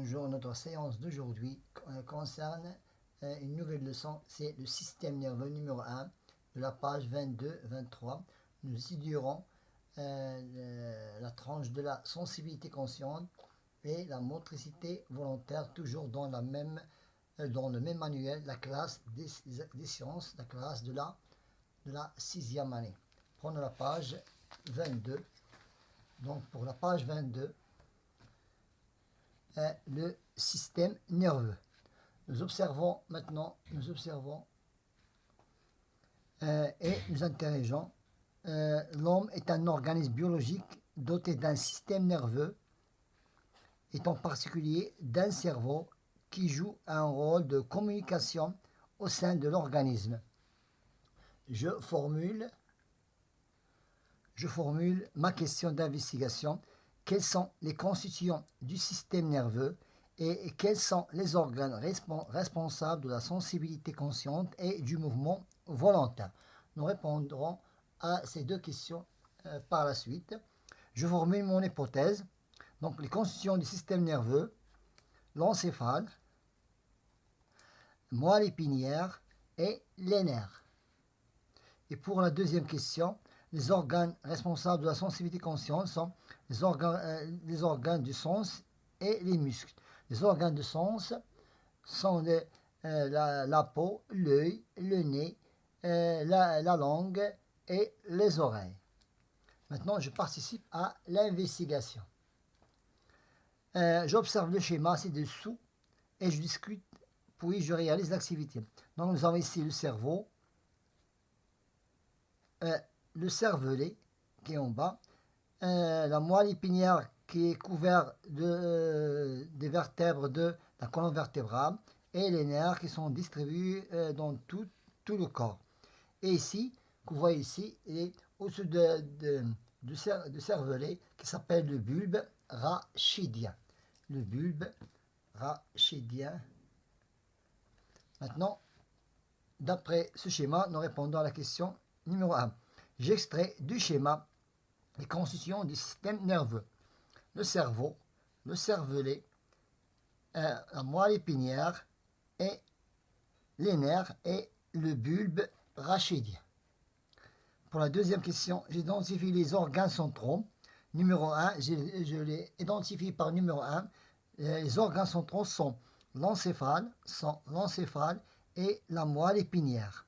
Bonjour, notre séance d'aujourd'hui concerne une nouvelle leçon, c'est le système nerveux numéro 1 de la page 22-23. Nous étudierons la tranche de la sensibilité consciente et la motricité volontaire, toujours dans le même manuel, la classe des sciences, la classe de la 6e année. Prenons la page 22. Donc pour la page 22, le système nerveux. Nous observons maintenant, et nous interrogeons. L'homme est un organisme biologique doté d'un système nerveux et en particulier d'un cerveau qui joue un rôle de communication au sein de l'organisme. Je formule ma question d'investigation. Quels sont les constituants du système nerveux et quels sont les organes responsables de la sensibilité consciente et du mouvement volontaire? Nous répondrons à ces deux questions par la suite. Je formule mon hypothèse. Donc, les constituants du système nerveux, l'encéphale, moelle épinière et les nerfs. Et pour la deuxième question, les organes responsables de la sensibilité consciente sont les organes du sens et les muscles. Les organes du sens sont la peau, l'œil, le nez, la langue et les oreilles. Maintenant, je participe à l'investigation. J'observe le schéma ci-dessous et je discute, puis je réalise l'activité. Donc, nous avons ici le cerveau, le cervelet qui est en bas, la moelle épinière qui est couverte des vertèbres de la colonne vertébrale et les nerfs qui sont distribués dans tout le corps. Et ici, que vous voyez ici, il est au-dessus du cervelet qui s'appelle le bulbe rachidien. Le bulbe rachidien. Maintenant, d'après ce schéma, nous répondons à la question numéro 1. J'extrais du schéma les constituants du système nerveux. Le cerveau, le cervelet, la moelle épinière et les nerfs et le bulbe rachidien. Pour la deuxième question, j'identifie les organes centraux. Numéro 1, je les identifie par numéro 1. Les organes centraux sont l'encéphale et la moelle épinière.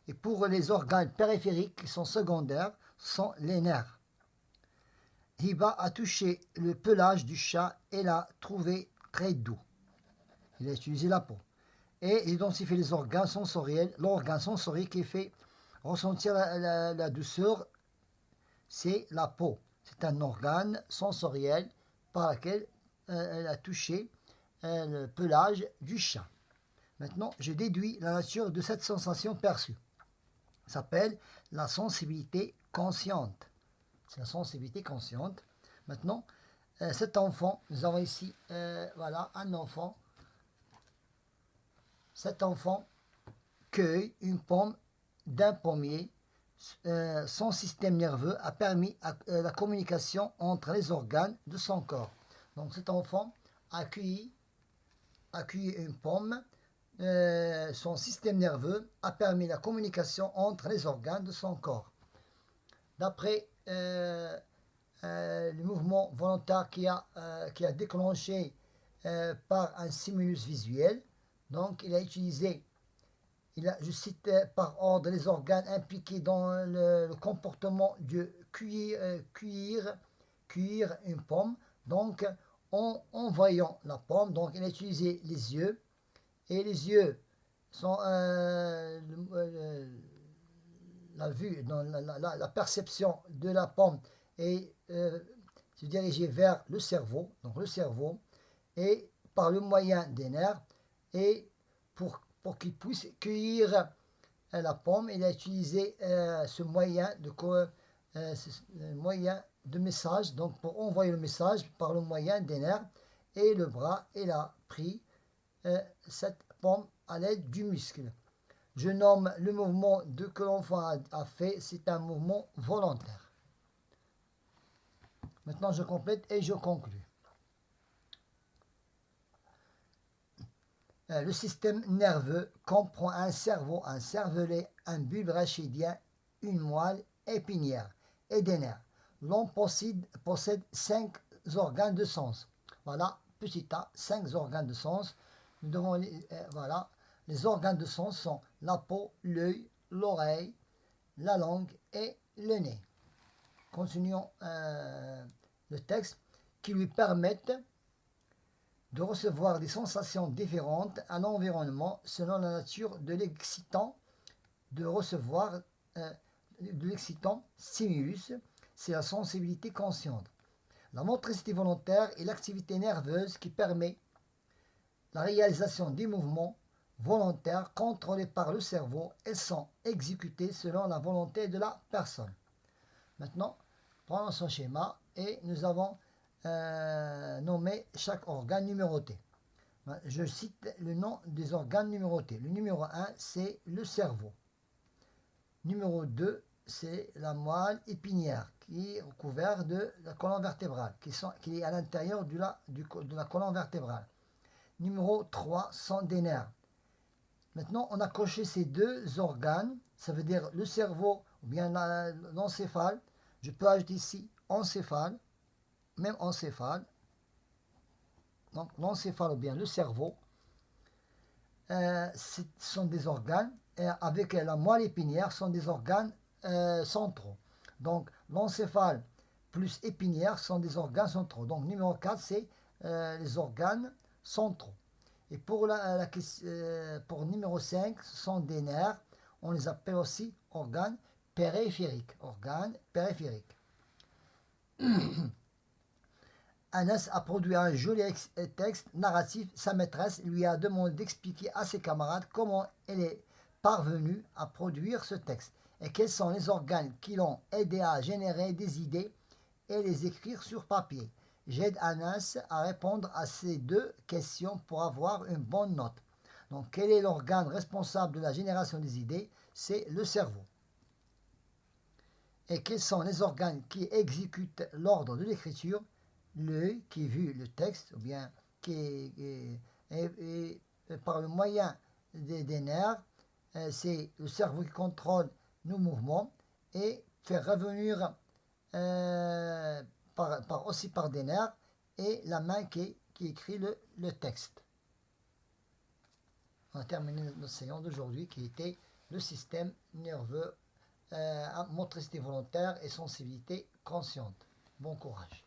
Et pour les organes périphériques qui sont secondaires, sont les nerfs. Hiba a touché le pelage du chat et l'a trouvé très doux. Il a utilisé la peau. Et identifié les organes sensoriels. L'organe sensoriel qui fait ressentir la douceur, c'est la peau. C'est un organe sensoriel par lequel elle a touché le pelage du chat. Maintenant, je déduis la nature de cette sensation perçue. Ça s'appelle la sensibilité consciente. C'est la sensibilité consciente. Maintenant, cet enfant, nous avons ici, voilà, un enfant. Cet enfant cueille une pomme d'un pommier. Son système nerveux a permis la communication entre les organes de son corps. Donc cet enfant a cueilli une pomme. Son système nerveux a permis la communication entre les organes de son corps. D'après le mouvement volontaire qui a déclenché par un stimulus visuel, donc il a utilisé, je cite par ordre, les organes impliqués dans le comportement de cueillir une pomme. Donc en voyant la pomme, donc il a utilisé les yeux. Et les yeux sont la vue, la perception de la pomme est se diriger vers le cerveau, donc le cerveau, et par le moyen des nerfs, et pour qu'il puisse cueillir la pomme, il a utilisé ce moyen de message, donc pour envoyer le message par le moyen des nerfs, et le bras, il a pris cette pomme à l'aide du muscle. Je nomme le mouvement que l'enfant a fait, c'est un mouvement volontaire. Maintenant, je complète et je conclue. Le système nerveux comprend un cerveau, un cervelet, un bulbe rachidien, une moelle épinière et des nerfs. L'homme possède 5 organes de sens. Voilà, petit a, 5 organes de sens. Nous devons, voilà, les organes de sens sont la peau, l'œil, l'oreille, la langue et le nez. Continuons le texte qui lui permettent de recevoir des sensations différentes à l'environnement selon la nature de l'excitant, de recevoir de l'excitant stimulus, c'est la sensibilité consciente. La motricité volontaire est l'activité nerveuse qui permet la réalisation des mouvements volontaires contrôlés par le cerveau et sont exécutés selon la volonté de la personne. Maintenant, prenons son schéma et nous avons nommé chaque organe numéroté. Je cite le nom des organes numérotés. Le numéro 1, c'est le cerveau. Numéro 2, c'est la moelle épinière qui est recouverte de la colonne vertébrale, qui est à l'intérieur de la colonne vertébrale. Numéro 3 sont des nerfs. Maintenant, on a coché ces deux organes, ça veut dire le cerveau ou bien l'encéphale. Je peux ajouter ici encéphale, même encéphale. Donc l'encéphale ou bien le cerveau, ce sont des organes, et avec la moelle épinière, sont des organes centraux. Donc l'encéphale plus épinière sont des organes centraux. Donc numéro 4, c'est les organes centraux. Et pour, pour numéro 5, ce sont des nerfs. On les appelle aussi organes périphériques. Organes périphériques. Anas a produit un joli texte narratif. Sa maîtresse lui a demandé d'expliquer à ses camarades comment elle est parvenue à produire ce texte et quels sont les organes qui l'ont aidé à générer des idées et les écrire sur papier. J'aide Anas à répondre à ces deux questions pour avoir une bonne note. Donc, quel est l'organe responsable de la génération des idées? C'est le cerveau. Et quels sont les organes qui exécutent l'ordre de l'écriture? L'œil qui vit le texte, ou bien qui est par le moyen des nerfs, c'est le cerveau qui contrôle nos mouvements et fait revenir aussi par des nerfs, et la main qui écrit le texte. On a terminé notre séance d'aujourd'hui qui était le système nerveux, motricité volontaire et sensibilité consciente. Bon courage.